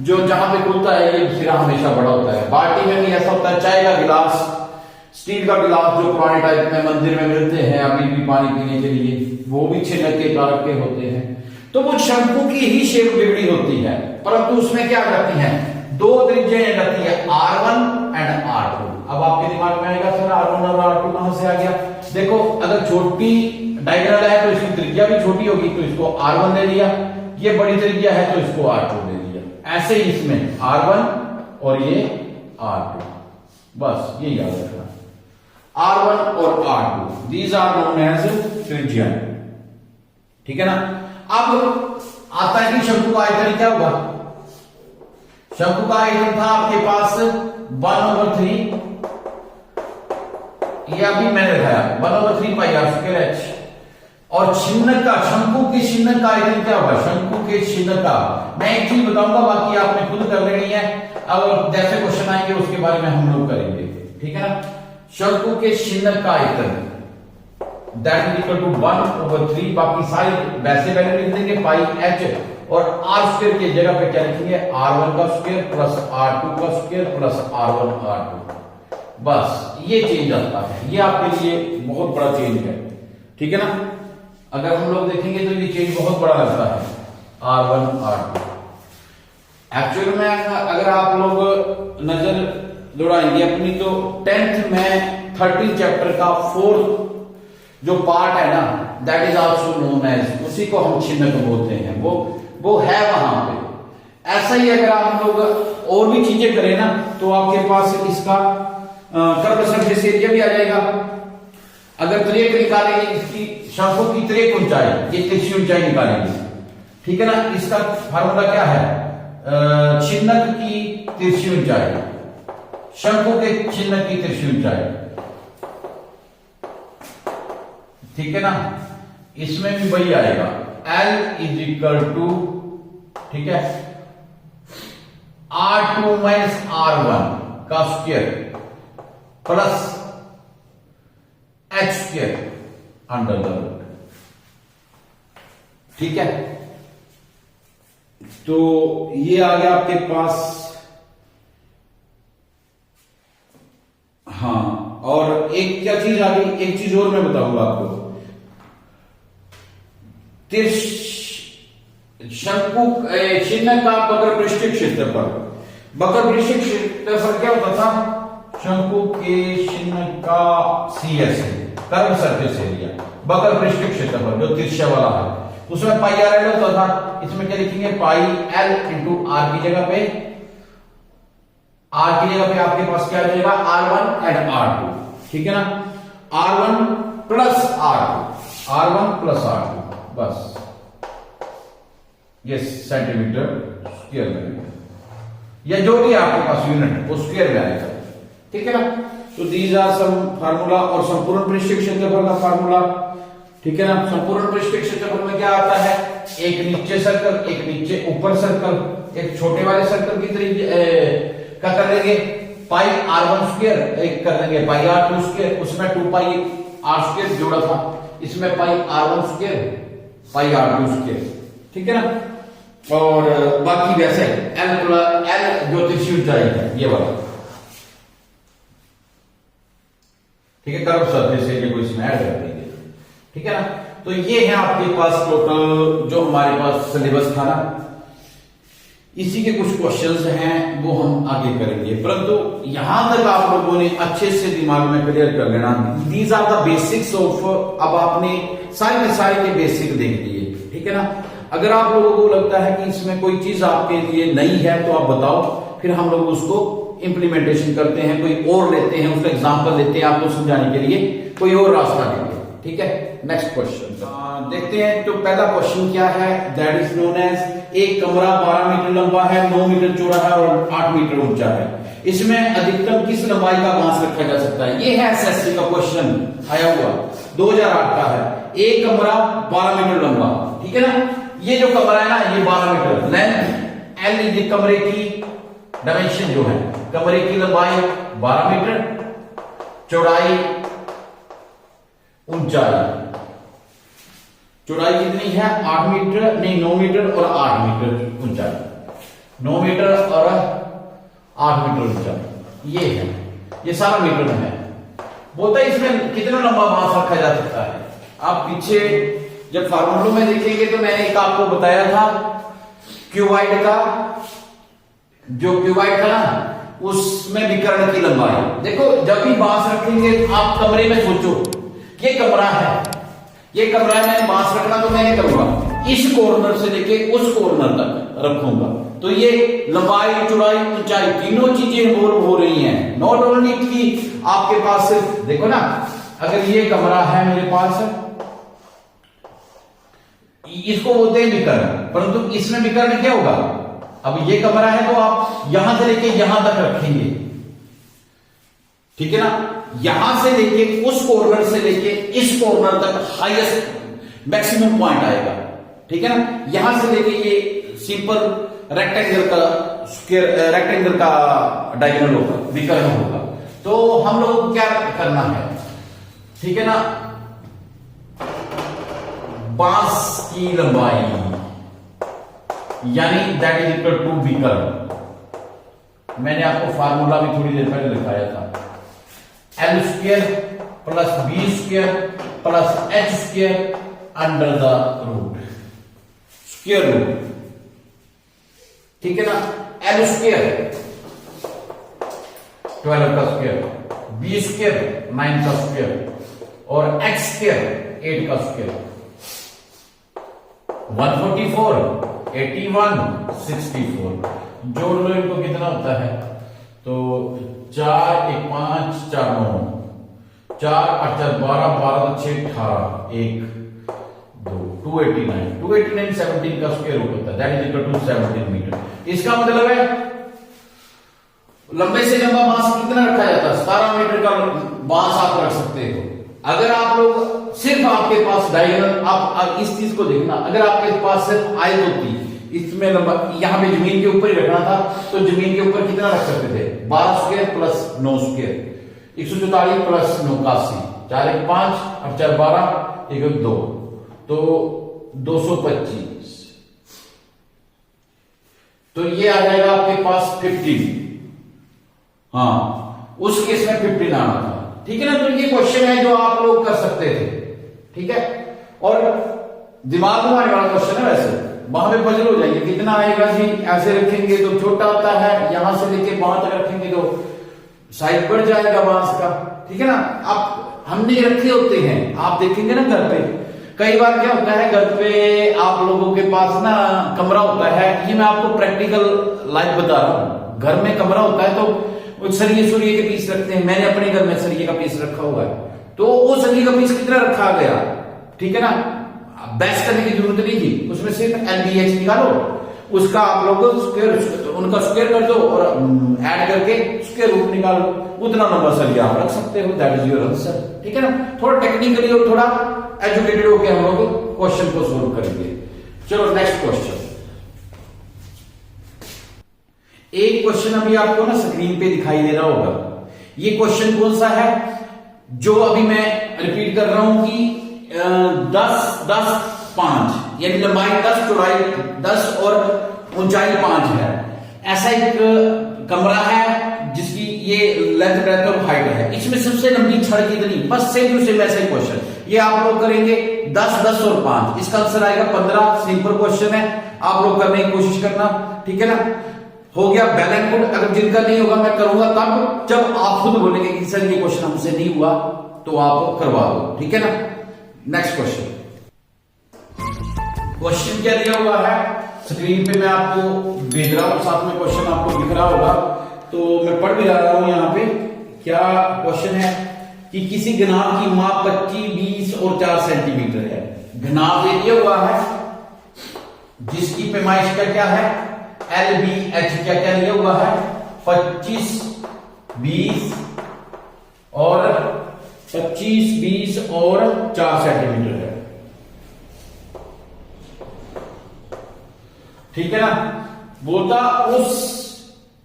Speaker 1: जो जहां पे खुलता है ये सिरा हमेशा बड़ा होता है। बाल्टी में भी ऐसा होता है, चाय का गिलास, स्टील का गिलास जो पुराने टाइप में मंदिर में मिलते हैं अभी भी पानी पीने के लिए, वो भी छिनक के कारक के होते हैं। तो वो शंकु की ही शेप बिगड़ी होती है, परंतु उसमें क्या करती है, दो त्रिज्याएं रहती है, R1 एंड R2। अब आपके दिमाग में आएगा सर R1 और R2 कहां से आ गया? देखो अगर छोटी डायगोनल है तो इसकी त्रिज्या भी छोटी होगी, तो इसको R1 दे दिया, ये बड़ी त्रिज्या है तो इसको R2 दे दिया। ऐसे ही इसमें R1 और ये R2, बस ये याद रखना, R1 और R2 these are known as त्रिज्या। ठीक है ना। अब आता है कि शंकु का आयतन क्या होगा? शंकु का आयतन था आपके पास 1/3, ये अभी मैंने दिखाया 1/3 पाई आर स्क्वायर एच। और छिन्नक का, शंकु के छिन्नक का आयतन क्या होगा? शंकु के छिन्नक का मैं एक चीज बताऊंगा, बाकी आपने खुद कर लेनी है, और जैसे क्वेश्चन आएंगे उसके बारे में हम लोग करेंगे। ठीक है ना। शंकु के छिन्नक का आयतन दैट इज इक्वल टू 1/3, बाकी सारी वैसे वैल्यू लिख देंगे, पाई एच, और आर स्क्वायर की जगह पे क्या लिखेंगे, R1 का स्क्वायर प्लस R2 का स्क्वायर प्लस R1 R2। बस ये चेंज आता है, ये आपके लिए बहुत बड़ा चेंज है। ठीक है ना। अगर हम लोग देखेंगे तो ये चेंज बहुत बड़ा लगता है, R1 R2। एक्चुअल में अगर आप लोग नजर दौड़ाएंगे अपनी, तो 10th में 13 चैप्टर का 4th जो पार्ट है ना, that is also known as, उसी को हम छिन्नक बोलते हैं, वो है वहां पे। ऐसा ही अगर आप लोग और भी चीजें करें ना, तो आपके पास इसका कर्व सरफेस एरिया भी आ जाएगा। अगर त्रिक निकालेंगे इसकी, शंकु की त्रिक ऊंचाई, ये तिरछी ऊंचाई निकालेंगे। ठीक है ना। इसका फार्मूला क्या है? छिन्नक की तिरछी ऊंचाई, शंकु के छिन्नक की तिरछी ऊंचाई। ठीक है ना। इसमें भी वही आएगा, L इज इक्वल टू, ठीक है, R2 माइनस R1 का square plus H square under the root. ठीक है। तो ये आ गया आपके पास। हाँ, और एक क्या चीज आ गई, एक चीज और मैं बताऊंगा आपको। शंकु छिन्नक का बकर पृष्ठीय क्षेत्रफल, बकर पृष्ठीय क्षेत्रफल क्या होता था? शंकु के छिन्नक का CS कर्व सरफेस एरिया, बकर पृष्ठीय क्षेत्रफल जो तिरछा वाला है, उसमें पाई आर एल होता था। इसमें क्या लिखेंगे, पाई एल इंटू आर की जगह पे, आर की जगह पे आपके पास क्या आ जाएगा, R1 एंड R2। ठीक है ना। R1 plus R2, R1 plus R2, बस ये सेंटीमीटर स्क्वायर में, या जो भी आपके पास यूनिट वो स्क्वायर में आएगा। ठीक है ना। तो दीज आर सम फार्मूला, और संपूर्ण पृष्ठीय क्षेत्रफल का फार्मूला। ठीक है ना। संपूर्ण पृष्ठीय क्षेत्रफल में क्या आता है, एक नीचे सर्कल, एक नीचे ऊपर सर्कल, एक छोटे वाले सर्कल की तरह क्या कर लेंगे, पाई R1 स्क्वायर, एक कर लेंगे पाई R2 स्क्वायर, उसमें 2 पाई R स्क्वायर जोड़ा था, इसमें पाई R1 square pi R2 square. ठीक है ना। और बाकी वैसे L जो तिरछी ऊंचाई है ये वाला। ठीक है। कर्व सरफेस एरिया को इसमें ऐड कर देंगे। ठीक है ना। तो ये है आपके पास टोटल जो हमारे पास सिलेबस था ना, इसी के कुछ क्वेश्चंस हैं वो हम आगे करेंगे, परंतु यहां तक आप लोगों ने अच्छे से दिमाग में क्लियर कर लेना, these are the basics of. अब आपने सारे के सारे के बेसिक देख लिए। ठीक है ना। अगर आप लोगों को लगता है कि इसमें कोई चीज आपके लिए नई है तो आप बताओ, फिर हम लोग उसको इंप्लीमेंटेशन करते हैं, कोई और लेते हैं, उसका एग्जाम्पल लेते हैं आपको समझाने के लिए, कोई और रास्ता लेंगे। ठीक है। नेक्स्ट क्वेश्चन देखते हैं। तो पहला क्वेश्चन क्या है, दैट इज नोन एज, एक कमरा 12 मीटर लंबा है, 9 मीटर चौड़ा है और 8 मीटर ऊंचा है, इसमें अधिकतम किस लंबाई का बांस रखा जा सकता है? ये है एसएससी का क्वेश्चन आया हुआ 2008 का है। एक कमरा 12 मीटर लंबा, ठीक है ना। ये जो कमरा है ना, ये 12 मीटर लेंथ, एल इज कमरे की डायमेंशन जो है, कमरे की लंबाई 12 मीटर, चौड़ाई, ऊंचाई, चौड़ाई कितनी है 8 मीटर, नहीं 9 मीटर और 8 मीटर ऊंचाई। 9 मीटर और 8 मीटर ऊंचा, ये है, ये सारा मीटर में है। बोलता है इसमें कितना लंबा बांस रखा जा सकता है। आप पीछे जब फार्मूलों में देखेंगे तो मैंने एक आपको बताया था क्यूबाइड का, जो क्यूबाइड था ना उसमें विकर्ण की लंबाई। देखो जब भी बांस रखेंगे आप कमरे में सोचो ये कमरा है, ये कमरा में बांस रखना तो मैं करूंगा इस कॉर्नर से लेके उस कॉर्नर तक रखूंगा, तो ये लंबाई चौड़ाई ऊंचाई तीनों चीजें इन्वॉल्व हो रही हैं। नॉट ओनली कि आपके पास सिर्फ देखो ना, अगर ये कमरा है मेरे पास, इसको बोलते हैं विकर्ण, परंतु इसमें विकर्ण क्या होगा, अब ये कमरा है तो आप यहां से लेके यहां तक रखेंगे, ठीक है ना, यहां से लेके उस कॉर्नर से लेके इस कॉर्नर तक हाईएस्ट मैक्सिमम पॉइंट आएगा, ठीक है ना। यहां से लेके ये सिंपल रेक्टेंगल का स्क्वायर, रेक्टेंगल का डायगोनल होगा, विकर्ण होगा। तो हम लोग को क्या करना है, ठीक है ना, बांस की लंबाई यानी दैट इज इक्वल टू विकर्ण। मैंने आपको फार्मूला भी थोड़ी देर पहले दिखाया था, L square plus B square plus H square under the root, square root, ठीक है ना। एल स्क्वायर 12 का स्क्वायर, बी स्क्वायर 9 का स्क्वायर और एक्स स्क्वायर 8 का स्क्वायर, 144 81 64, जोड़ लो इनको कितना होता है, तो 4 1 5 4 9 4 8 4 12 12 6 18 1 2 289 17 का स्क्वायर रूट होता है, that is equal to 17 metre. इसका मतलब है लंबे से लंबा बांस कितना रखा जाता है, 17 मीटर का बांस आप रख सकते हो। अगर आप लोग सिर्फ आपके पास डायगोनल, आप इस चीज को देखना, अगर आपके पास सिर्फ आयत होती, इसमें लंबा यहाँ पे जमीन के ऊपर ही रखना था, तो जमीन के ऊपर कितना रख सकते थे, 12 स्क्वायर प्लस 9 स्क्वायर 144 प्लस 89, 4 1 5 और 4 12 1 2, तो 225, तो ये आ जाएगा आपके पास 15, हाँ उस केस में 15 आना था, ठीक है ना। तो ये क्वेश्चन है जो आप लोग कर सकते थे, ठीक है, और दिमाग में आने वाला क्वेश्चन है, वैसे वहां पे पजल हो जाएंगे कितना आएगा जी, ऐसे रखेंगे तो छोटा आता है, यहां से लेके वहां तक रखेंगे तो साइज बढ़ जाएगा बांस का, ठीक है ना। आप हमने रखे होते हैं, आप देखेंगे ना घर पे कई बार क्या होता है, घर पे आप लोगों के पास ना कमरा होता है, ये मैं आपको प्रैक्टिकल लाइफ बता रहा हूं, घर में कमरा होता है तो सरिये के पीस रखते हैं, मैंने अपने घर में सरिये का पीस रखा हुआ है, तो वो सरिये का पीस कितना रखा गया, ठीक है ना, बेस्ट करने की जरूरत नहीं थी, उसमें सिर्फ LBH निकालो, उसका आप लोग स्क्वायर, उनका स्क्वायर कर दो और ऐड करके स्क्वायर रूट निकालो, उतना नंबर सरिया आप रख सकते हो, दैट इज योर आंसर, ठीक है ना। थोड़ा टेक्निकली और थोड़ा एजुकेटेड होकर हम लोग क्वेश्चन को सोल्व करेंगे। चलो नेक्स्ट क्वेश्चन, एक क्वेश्चन अभी आपको ना स्क्रीन पे दिखाई दे रहा होगा, ये क्वेश्चन कौन सा है, जो अभी मैं रिपीट कर रहा हूं कि 10 10 5 यानी लंबाई 10 चौड़ाई 10 और ऊंचाई 5 है, ऐसा एक कमरा है जिसकी ये लेंथ ब्रेथ और हाइट है, इसमें सबसे लंबी छड़ कितनी, बस सेम टू सेम ऐसा ही क्वेश्चन, ये आप लोग करेंगे 10 10 और 5, इसका आंसर आएगा 15, सिंपल क्वेश्चन है, आप लोग करने की कोशिश करना, ठीक है ना। हो गया वेल एंड गुड, अगर जिनका नहीं होगा मैं करूंगा तब जब आप खुद बोलेंगे कि सर ये क्वेश्चन हमसे नहीं हुआ, तो आप करवा दो, ठीक है ना। नेक्स्ट क्वेश्चन, क्वेश्चन क्या दिया हुआ है स्क्रीन पे मैं आपको भेज रहा हूं, साथ में क्वेश्चन आपको दिख रहा होगा, तो मैं पढ़ भी रहा हूं यहाँ पे। क्या क्वेश्चन है कि किसी घनाभ की माप 25 20 और 4 सेंटीमीटर है, घनाभ दे दिया हुआ है जिसकी पैमाइश का क्या है LBH, क्या क्या दिया हुआ है 25 20 और 25 20 और 4 सेंटीमीटर है, ठीक है ना। बोलता उस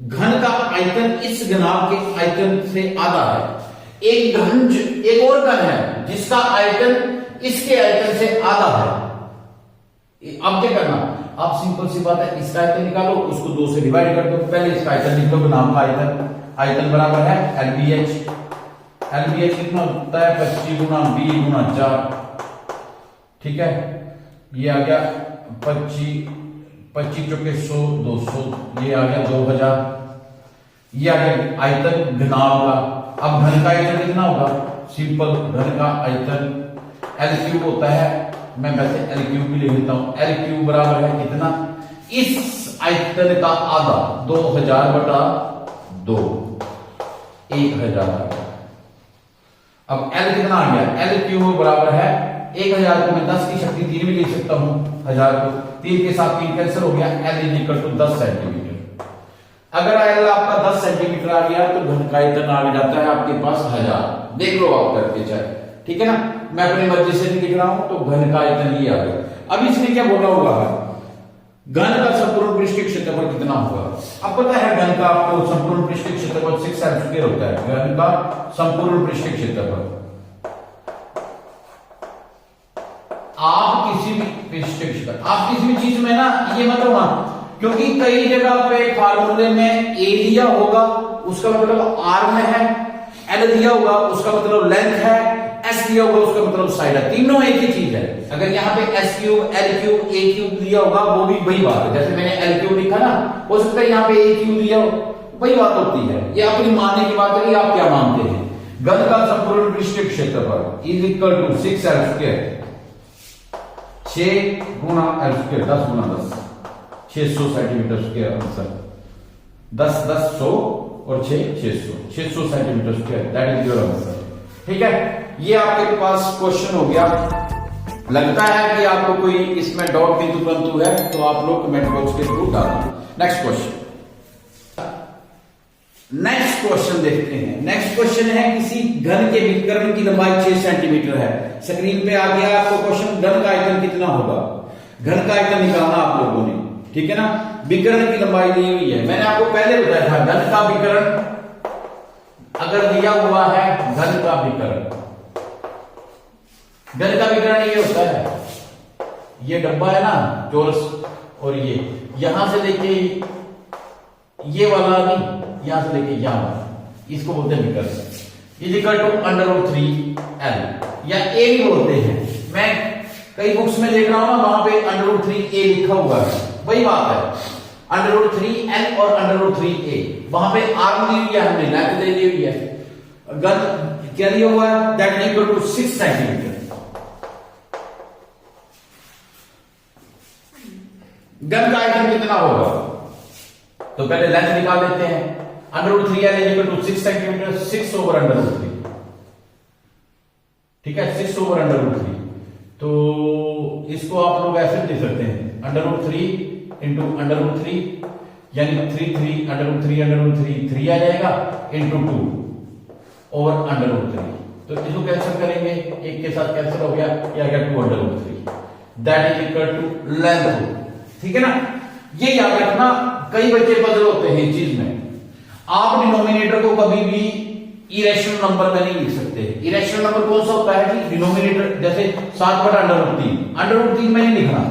Speaker 1: घन का आयतन इस घनाभ के आयतन से आधा है, एक घन एक और घन है जिसका आयतन इसके आयतन से आधा है, अब क्या करना, आप सिंपल सी बात है, इसका आयतन निकालो, उसको 2 से डिवाइड कर दो। पहले इसका आयतन निकालो, नाम का आयतन, आयतन बराबर है LBH। LBH कितना होता है 25 गुना B गुना 4, ठीक है। ये आ गया 25 चौके 100, 200, ये आ गया 2000। ये आ गया आयतन घनाव का। अब घन का आयतन कितना होगा, सिंपल घन का आयतन L क्यूब होता है, मैं वैसे L क्यूब भी लिख लेता हूं। L क्यूब बराबर है कितना, इस आयतन का आधा 2000 बटा 2, 1000। अब L कितना आ गया, L क्यूब बराबर है 1000 को मैं 10 की शक्ति 3 भी लिख सकता हूं, 1000 को 3 के साथ 3 कैंसिल हो गया, L is equal to 10 centimetre. अगर L आपका 10 सेंटीमीटर आ गया तो घन का आयतन आ जाता है आपके पास 1000। देख लो आप करके चाहे, ठीक है ना। मैं अपनी मर्जी से लिख रहा हूं तो घन का आयतन ये आ गया। अब इसने क्या बोला हुआ है, घन का संपूर्ण पृष्ठीय क्षेत्रफल कितना होगा। अब पता है घन का आपको संपूर्ण पृष्ठीय क्षेत्रफल 6l² होता है, घन का संपूर्ण पृष्ठीय क्षेत्रफल। आप किसी भी पृष्ठीय क्षेत्रफल, आप किसी भी चीज में ना ये मत होना, क्योंकि कई जगह पे फार्मूले में ए दिया होगा उसका मतलब आर में है, एल दिया होगा उसका मतलब लेंथ है, एस दिया होगा उसका मतलब साइड है। तीनों एक ही चीज है। अगर यहाँ पे एस क्यूब, एल क्यूब, ए क्यूब दिया होगा वो भी वही बात है। जैसे मैंने एल क्यूब लिखा ना, हो सकता है यहाँ पे ए क्यूब दिया हो, वही बात होती है। ये अपनी मानने की बात है, आप क्या मानते हैं। घन का संपूर्ण पृष्ठीय क्षेत्रफल इज इक्वल टू 6l², 6 गुना l², 10 गुना 10, 600 सेंटीमीटर स्क्वायर आंसर। 10 10 100 और 6 600 centimetre square, that is your answer. ठीक है, ये आपके पास क्वेश्चन हो गया। लगता है कि आपको कोई इसमें डाउट किंतु परंतु है तो आप लोग कमेंट बॉक्स के थ्रू डालना। नेक्स्ट क्वेश्चन देखते हैं। नेक्स्ट क्वेश्चन है, किसी घन के विकर्ण की लंबाई 6 सेंटीमीटर है। स्क्रीन पे आ गया आपको क्वेश्चन, घन का आयतन कितना होगा। घन का आयतन निकालना आप लोगों ने, ठीक है ना। विकर्ण की लंबाई दी हुई है, मैंने आपको पहले बताया था घन का विकर्ण अगर दिया हुआ है, घन का विकर्ण, घन का विकर्ण ये होता है, ये डब्बा है ना चौरस, और ये यहां से लेके ये वाला नहीं, यहां से लेके यहां वाला, इसको बोलते हैं विकर्ण। इज इक्वल टू √3l या a भी बोलते हैं। मैं कई बुक्स में देख रहा हूं ना, वहां पे √3a लिखा हुआ है, वही बात है। √3l और √3a, वहां पे आर्म दी हुई है, हमने लेंथ दे दी हुई है। घन क्या दिया हुआ है, that is equal to 6 centimetre. घन का आयतन कितना होगा, तो पहले लेंथ निकाल लेते हैं। √3l is equal to 6 centimetre, 6/√3, ठीक है, 6/√3। तो इसको आप लोग ऐसे लिख सकते हैं, √3 इंटू √3 यानी 3 आ जाएगा, इंटू 2 ओवर √3। तो इसको कैंसिल करेंगे, एक के साथ कैंसिल हो गया, ये आ गया 2/√3, that is equal to length. ठीक है ना, ये याद रखना। कई बच्चे पजल होते हैं इस चीज में। आप डिनोमिनेटर को कभी भी इरेशनल नंबर में नहीं लिख सकते। इरेशनल नंबर कौन सा होता है कि डिनोमिनेटर, जैसे 7/√3 में नहीं लिखना,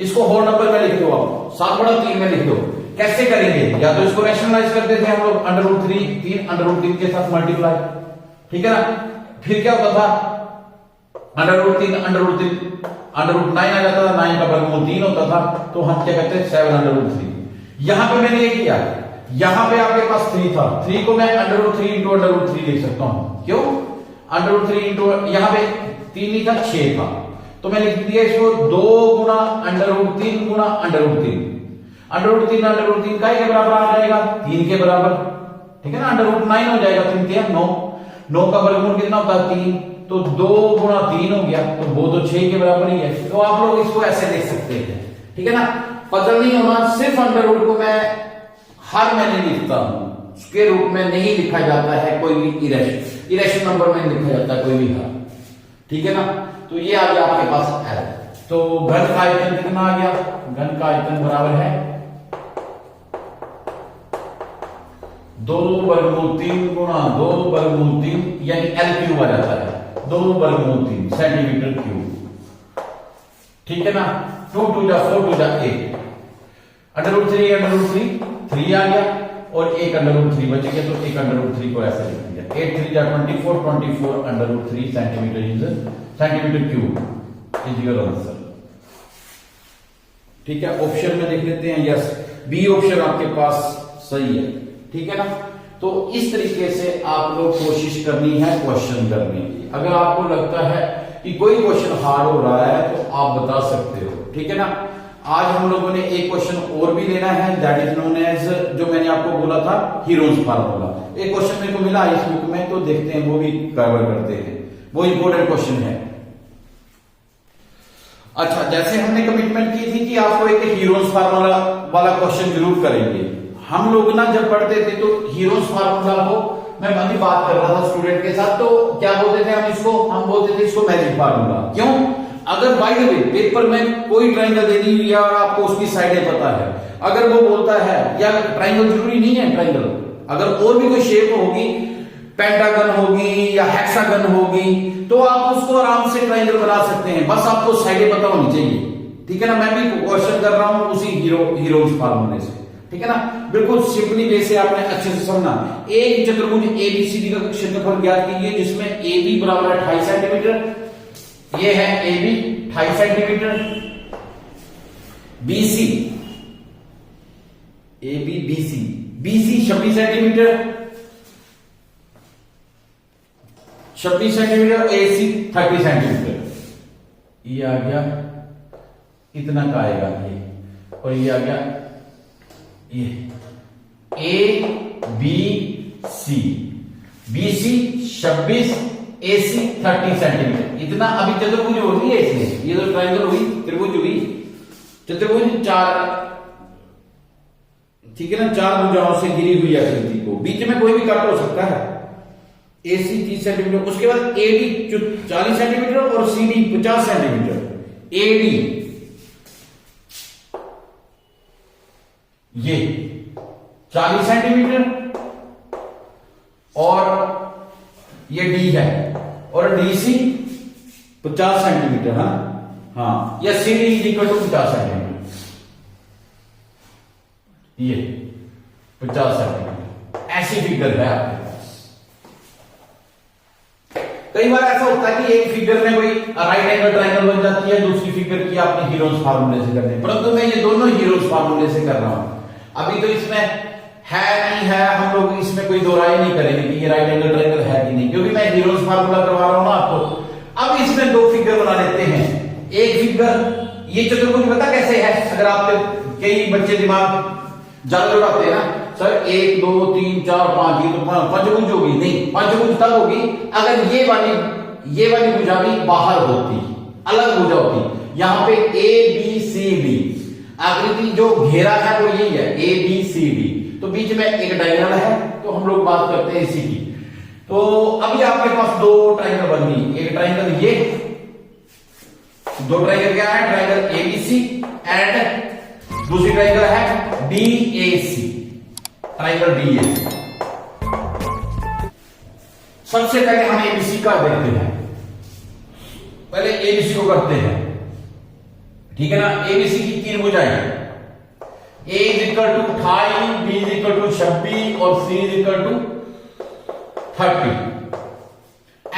Speaker 1: इसको होल नंबर में लिख दो, आप 7/3 में लिख दो। कैसे करेंगे, या तो इसको रैशनलाइज करते थे हम लोग, √3 के साथ मल्टीप्लाई, ठीक है ना। फिर क्या होता था, √3 √9 आ जाता था, 9 का वर्गमूल 3 होता था, तो हम क्या कहते हैं 7/√3। यहां पे मैंने ये किया, यहां पे आपके पास 3 था, 3 को मैं √3 इंटू √3 लिख सकता हूं। क्यों, √3 इंटू, यहां पे 3 नहीं था, 6 था, तो मैं लिख दिया इसको 2 गुना √3 गुना √3। √3 का के बराबर आ जाएगा, 3 के बराबर, ठीक है ना। √9 हो जाएगा, 3 के 9 का वर्गमूल कितना होता है 3, तो 2 गुना 3 हो गया, तो वो तो 6 के बराबर ही है। तो आप लोग इसको ऐसे लिख सकते हैं, ठीक है ना। पजल नहीं होना, सिर्फ √, को मैं हर में नहीं लिखता हूं, स्क्वायर रूट में नहीं लिखा जाता है कोई भी इरेशनल नंबर में नहीं लिखा जाता है कोई भी हर, ठीक है ना। तो ये आ गया आपके पास L। तो घन का आयतन कितना आ गया, घन का आयतन बराबर है 2/3 गुना 2/3 यानी L क्यूब आ जाता है, 2/3 सेंटीमीटर क्यूब, ठीक है ना। 2 2 जा 4 2 जा 8, √3 3 आ गया और एक √3 बच गया, तो एक √3 को ऐसे लिख दिया। 8 3 जा 24, 24 √3 centimetre cube is your answer. ठीक है, ऑप्शन में देख लेते हैं। यस, बी ऑप्शन आपके पास सही है। ठीक है ना। तो इस तरीके से आप लोग कोशिश करनी है क्वेश्चन करने की। अगर आपको लगता है कि कोई क्वेश्चन हार्ड हो रहा है तो आप बता सकते हो। ठीक है ना। आज हम लोगों ने एक क्वेश्चन और भी लेना है, दैट इज नोन एज, जो मैंने आपको बोला था, हीरोज फार्मूला। एक क्वेश्चन मेरे को मिला इस बुक में, तो देखते हैं, वो भी कवर करते हैं। वो इंपॉर्टेंट क्वेश्चन है। अच्छा, जैसे हमने कमिटमेंट की थी कि आपको एक हीरोज फार्मूला वाला क्वेश्चन जरूर करेंगे। हम लोग ना जब पढ़ते थे तो हीरोज फार्मूला को, मैं अभी बात कर रहा था स्टूडेंट के साथ, तो क्या बोलते थे हम इसको? हम बोलते थे इसको मैजिक फार्मूला। क्यों? अगर बाय द वे पेपर में कोई ट्रायंगल दे दी या आपको उसकी साइडें पता है, अगर वो बोलता है, या ट्रायंगल जरूरी नहीं है ट्रायंगल, अगर और भी कोई शेप होगी, पेंटागन होगी या हेक्सागन होगी, तो आप उसको आराम से ट्रायंगल बना सकते हैं, बस आपको साइडें पता होनी चाहिए। ठीक है ना। मैं भी क्वेश्चन कर रहा हूं उसी हीरोज फार्मूले से। ठीक है ना। बिल्कुल सिंपली वे से आपने अच्छे से समझना। एक चतुर्भुज एबीसीडी का क्षेत्रफल ज्ञात कीजिए जिसमें AB बराबर है 28 सेंटीमीटर, ये है AB 28 centimetre, BC AB BC 26 centimetre, 26 centimetre, AC 30 centimetre. ये आ गया, इतना का आएगा ये, और ये आ गया ये ABC, BC 26, AC 30 सेंटीमीटर। इतना अभी चतुर्भुज हो रही है इसमें, ये तो ट्रायंगल हुई, त्रिभुज हुई, चतुर्भुज 4, ठीक है ना, 4 भुजाओं से घिरी हुई आकृति को, बीच में कोई भी काट हो सकता है। AC 30 सेंटीमीटर, उसके बाद AD 40 सेंटीमीटर और CD 50 सेंटीमीटर। AD ये 40 सेंटीमीटर और ये D है, और DC 50 सेंटीमीटर। हाँ, या CD is equal to 50 centimetre, ये 50 सेंटीमीटर। ऐसी फिगर है आपके पास। कई बार ऐसा होता है कि एक फिगर में कोई राइट एंगल ट्रायंगल बन जाती है, दूसरी फिगर की आपने हीरोज फार्मूले से करनी है, परंतु मैं ये दोनों हीरोज फार्मूले से कर रहा हूं। अभी तो इसमें है नहीं है, हम लोग इसमें कोई दो राय नहीं करेंगे कि ये राइट एंगल ट्रायंगल है कि नहीं, क्योंकि मैं हीरोज फार्मूला करवा रहा हूं ना आपको। अब इसमें दो फिगर बना लेते हैं। एक फिगर, ये चतुर्भुज पता कैसे है? अगर आपके कई बच्चे दिमाग ज्यादा दौड़ाते हैं ना, सर 1 2 3 4 5, ये तो पंचभुज होगी। नहीं, पंचभुज तब होगी अगर ये वाली भुजा भी बाहर होती, अलग भुजा होती। यहां पे ABCD आकृति जो घेरा है वो यही है, ABCD, तो बीच में एक डायगोनल है, तो हम लोग बात करते हैं इसी की। तो अभी आपके पास दो ट्रायंगल बन गई, एक ट्रायंगल ये, दो ट्रायंगल क्या है? ट्रायंगल ABC एंड दूसरी ट्रायंगल है DAC, ट्रायंगल DAC। सबसे पहले हम ABC का देखते हैं, पहले ABC को करते हैं। ठीक है ना। ABC की 3 भुजाएं, A is equal to 28, B is equal to 26 और C is equal to 30।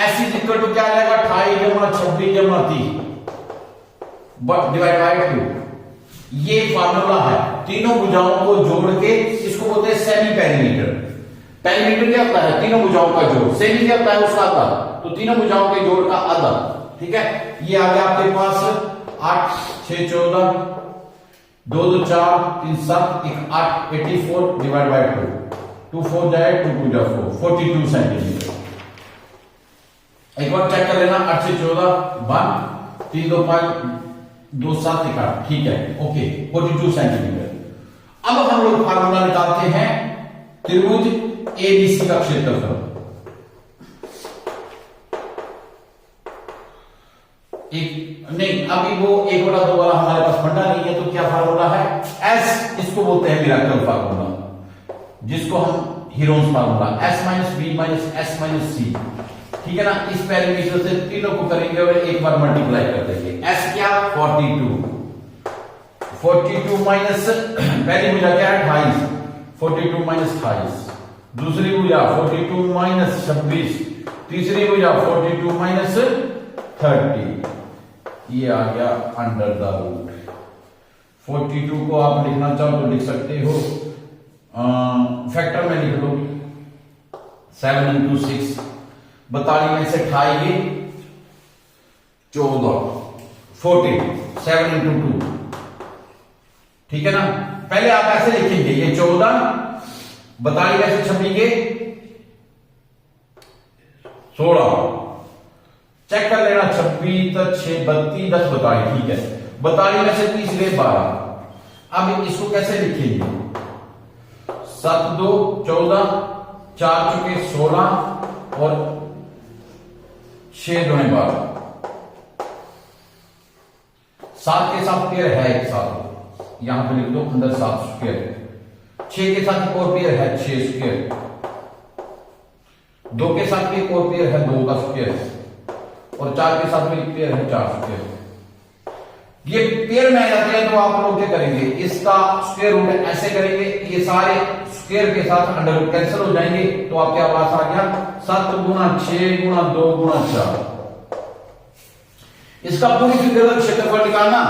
Speaker 1: S is equal to क्या आ जाएगा? 28 जमा 26 जमा 30 डिवाइड बाय 2। ये फार्मूला है। तीनों भुजाओं को जोड़ के इसको बोलते हैं सेमी पेरीमीटर। पेरीमीटर क्या होता है? तीनों भुजाओं का जोड़। सेमी क्या होता है? उसका आधा। तो तीनों भुजाओं के जोड़ का आधा। ठीक है। ये आ गया आपके पास 8 6 14, 2 2 4 3 7 1 8, 84 डिवाइड बाय 2, 2 4 जाए 2 2 जा 4, 42 सेंटीमीटर। एक बार चेक कर लेना, 8 से 14 1 3 2 5 2 7 1 8, ठीक है, ओके, 42 सेंटीमीटर। अब हम लोग फार्मूला निकालते हैं त्रिभुज ABC का क्षेत्रफल। नहीं, अभी वो 1/2 वाला हमारे पास फंडा नहीं है, तो क्या फार्मूला है? S, इसको बोलते हैं मिराकल फार्मूला, जिसको हम heroes formula, S minus B minus S minus C। ठीक है ना। इस पैरामीटर से तीनों को करेंगे और एक बार मल्टीप्लाई कर देंगे। S क्या? 42, 42 माइनस पहली भुजा क्या है 28, 42 माइनस 28, दूसरी भुजा 42 माइनस 26, तीसरी भुजा 42 माइनस 30, ये आ गया अंडर द रूट। 42 को आप लिखना चाहो तो लिख सकते हो, फैक्टर में लिख लो 7 इंटू 6, 42 में से उठाइए 14, 40, 7 इंटू 2, ठीक है ना। पहले आप ऐसे लिखेंगे, ये 14, 42 में से छपीगे 16, चेक कर लेना 26, 6, 32, 10, 42, ठीक है। 42 में से 30 गए 12। अब इसको कैसे लिखेंगे, 7 2 14, 4 चुके 16 और 6 2 12, 7 के साथ पेयर है एक साथ, यहां पे लिख दो अंदर 7 स्क्वायर, 6 के साथ एक और पेयर है 6 स्क्वायर, 2 के साथ भी एक और पेयर है 2 का स्क्वायर, और 4 के साथ भी एक पेयर है 4 स्क्वायर। ये पेयर में आ जाते हैं तो आप लोग क्या करेंगे, इसका स्क्वायर रूट ऐसे करेंगे, ये सारे स्क्वायर के साथ अंडर रूट कैंसिल हो जाएंगे, तो आपके पास आ गया 7 गुणा 6 गुणा 2 गुणा 4। इसका पूरी फिगर का क्षेत्रफल निकालना,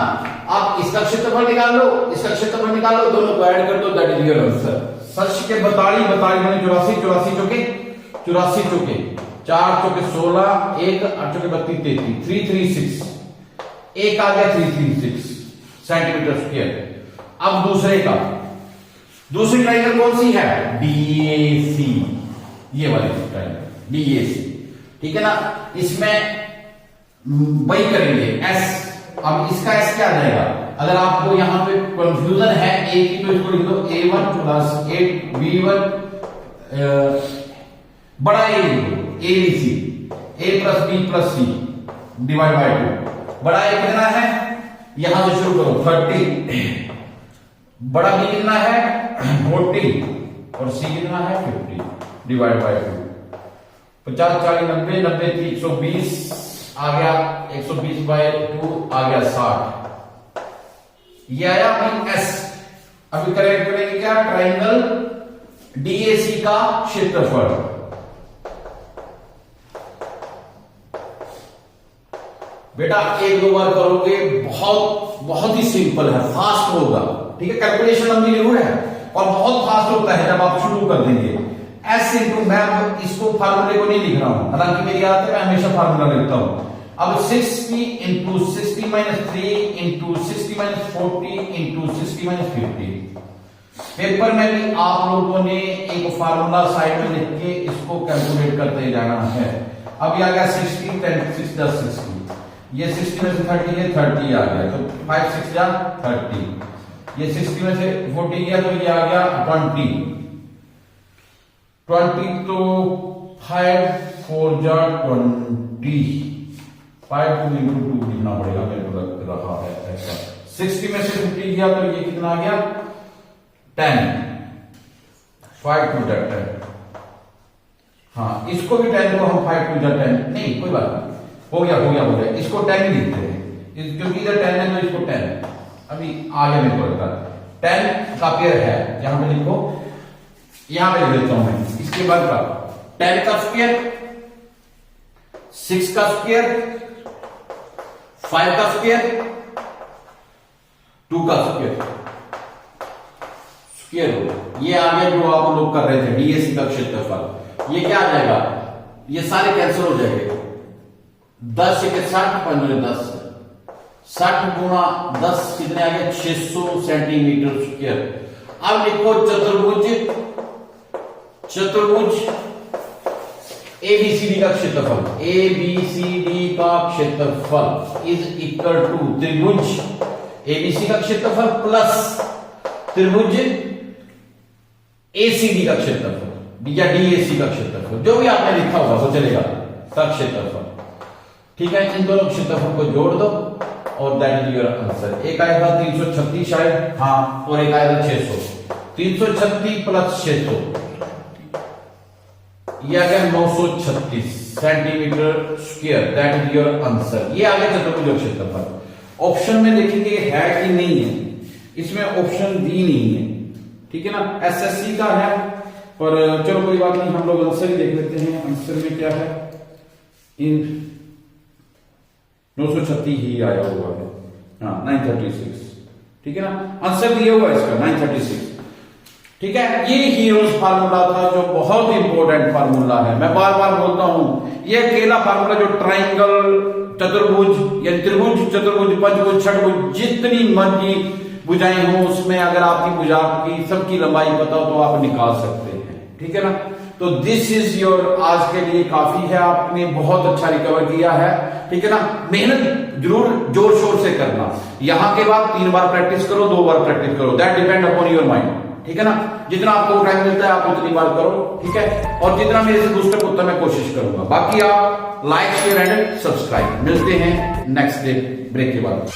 Speaker 1: आप इसका क्षेत्रफल निकाल लो, इसका क्षेत्रफल निकाल लो, दोनों को ऐड कर दो, दैट इज योर आंसर। सच के 42 माने 84, 84 चौके 84 चौके, 4 चौके 16, 1 8 चौके 32, 33, 336, एक आ गया 336 सेंटीमीटर स्क्वायर। अब दूसरी ट्रायंगल कौन सी है, DAC, ये वाली ट्रायंगल DAC, ठीक है ना। इसमें वही करेंगे S, अब इसका S क्या आ जाएगा, अगर आपको यहां पे कंफ्यूजन है A की तो इसको लिख दो A1 प्लस 8B1 बड़ा A लिख दो, ABC, A plus B plus C divide by 2। बड़ा A कितना है, यहां से शुरू करो 30, बड़ा B कितना है 40 और C कितना है 50 डिवाइड बाय 2। 50 40 90 90 120 आ गया, 120 बाय 2 आ गया 60, ये आया अपनी S। अभी करेंगे क्या, ट्रायंगल DAC का क्षेत्रफल। बेटा एक दो बार करोगे, बहुत ही सिंपल है, फास्ट होगा, ठीक है। कैलकुलेशन लंबी जरूर है और बहुत फास्ट होता है जब आप शुरू कर देंगे। S इंटू, मैं इसको फार्मूले को नहीं लिख रहा हूं, हालांकि मेरी आदत है मैं हमेशा फार्मूला लिखता हूं। अब 60 into 60 minus 3 into 60 minus 40 into 60 minus 50। Paper में भी आप लोगों ने एक फार्मूला साइड में लिख के इसको कैलकुलेट करते जाना है। अब आ गया 60 10 6 10 60, ये 60 में से 30 है 30 आ गया, तो 5 6 जा 30, ये 60 में से 40 गया तो ये आ गया 20 तो 5 4 जा 20, 5 2 इंटू 2 लिखना पड़ेगा, मेरे को लग रहा है ऐसा। 60 में से 50 गया तो ये कितना आ गया 10, 5 2 जा 10। हाँ, इसको भी 10 को हम 5 2 जा 10, नहीं कोई बात नहीं, हो गया, इसको 10 ही लिखते हैं क्योंकि इधर 10 है तो इसको 10, अभी आगे मेरे को लगता है 10 का पेयर है, यहां पे लिखो, यहां पे लिख देता हूं मैं। इसके बाद का 10 का स्क्वायर, 6 का स्क्वायर, 5 का स्क्वायर, 2 का स्क्वायर ये आ गया जो आप लोग कर रहे थे DAC का क्षेत्रफल। ये क्या आ जाएगा, ये सारे कैंसिल हो जाएंगे, 10 के 60 15 10, 60 गुणा 10 कितने आ गए 600 सेंटीमीटर स्क्वायर। अब लिखो चतुर्भुज ABCD का क्षेत्रफल, ABCD का क्षेत्रफल इज इक्वल टू त्रिभुज ABC का क्षेत्रफल प्लस त्रिभुज ACD का क्षेत्रफल या DAC का क्षेत्रफल, जो भी आपने लिखा होगा वो चलेगा, का क्षेत्रफल, ठीक है। इन दोनों क्षेत्रफल को जोड़ दो और दैट इज योर आंसर। एक आएगा 336 शायद, हाँ, और एक आएगा 600, 336 प्लस 600 ये आ गया 936 centimetre square, that is your answer. ये आ गया चतुर्भुज क्षेत्रफल। ऑप्शन में देखेंगे है कि नहीं है, इसमें ऑप्शन डी नहीं है, ठीक है ना। एसएससी का है, पर चलो कोई बात नहीं, हम लोग आंसर ही देख लेते हैं। आंसर में क्या है, इन 936 ही आया हुआ है, हाँ 936, ठीक है ना। आंसर दिया हुआ है इसका 936, ठीक है। ये हीरोज फार्मूला था जो बहुत इंपॉर्टेंट फार्मूला है। मैं बार बार बोलता हूं, ये अकेला फार्मूला जो ट्राइंगल, चतुर्भुज या त्रिभुज, चतुर्भुज, पंचभुज, छठभुज, जितनी मर्जी भुजाएं हो, उसमें अगर आपकी भुजा की सबकी लंबाई पता हो तो आप निकाल सकते हैं, ठीक है ना। तो दिस इज योर, आज के लिए काफी है, आपने बहुत अच्छा रिकवर किया है, ठीक है ना। मेहनत जरूर जोर शोर से करना, यहां के बाद 3 बार प्रैक्टिस करो, 2 बार प्रैक्टिस करो, that depend upon your mind, ठीक है ना। जितना आपको टाइम मिलता है आप उतनी बार करो, ठीक है। और जितना मेरे से बूस्टअप होता है मैं कोशिश करूंगा। बाकी आप लाइक, शेयर एंड सब्सक्राइब। मिलते हैं नेक्स्ट डे ब्रेक के बाद।